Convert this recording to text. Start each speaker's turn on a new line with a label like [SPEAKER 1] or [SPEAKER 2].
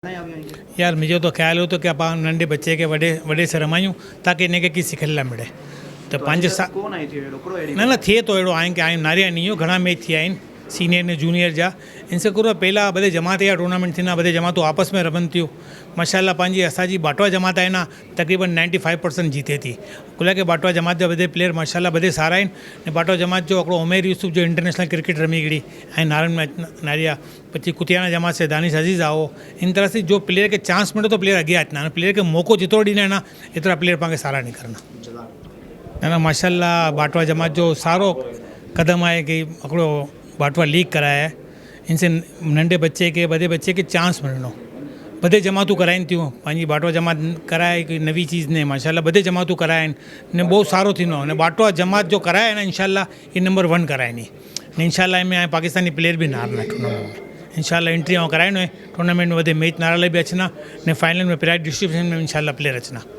[SPEAKER 1] यार मुझे तो ख्याल हो तो कि आप नंढे बच्चे के वॾे वॾे से रमायूं ताकि इनखे की सिखल मिले तो 5 साल
[SPEAKER 2] कोन आई थी हिकिड़ो अहिड़ी
[SPEAKER 1] न थिए तो अहिड़ो आहिनि की आहिनि नारिया नहीं हो घणा मैच थिया आहिनि सीनियर ने जूनियर जा इनसे करो पहला बधे जमात जा टूर्नामेंट थींदा बधे जमातूं आपस में रमनि थियूं माशाल्लाह पंहिंजी असांजी बाटवा जमात आहे न तक़रीबन 95% जीते थी कुल के बाटवा जमात जा बधे प्लेयर माशाल्लाह बधे सारा आहिनि ऐं बाटवा जमात जो हिकिड़ो उमेर यूसुफ जो इंटरनेशनल क्रिकेट रमी हिकिड़ी ऐं नारिया पची कुतियाना जमात से दानिश अजीज़ आओ इन तरह से जो प्लेयर के चांस मिले तो प्लेयर अॻियां अचना प्लेयर के मौक़ो जेतिरो ॾींदा आहिनि न एतिरा प्लेयर पाण खे सारा नहीं करना न माशाल्लाह बाटवा जमात जो सारो कदम आहे कि हिकिड़ो बाटवा लीग कराया है इनसे नंढे बच्चे के बड़े बच्चे के चांस मिलनो बधे जमातूं कराइनि थियूं पंहिंजी बाटवा जमात कराए कोई नवी चीज़ ने माशाल्लाह बधे जमातूं कराइनि ने बहुत सारो थींदो आहे बाटवा जमात जो कराए न इंशाल्लाह ये नंबर 1 कराइनि इंशाल्लाह में पाकिस्तानी प्लेयर भी ना टूर्नामेंट में इंशाल्लाह एंट्री कराइणो है टूर्नामेंट में वधे मैच नारा भी अचना ने फाइनल में प्राइज डिस्ट्रीब्यूशन में इंशाल्लाह प्लेयर अचना।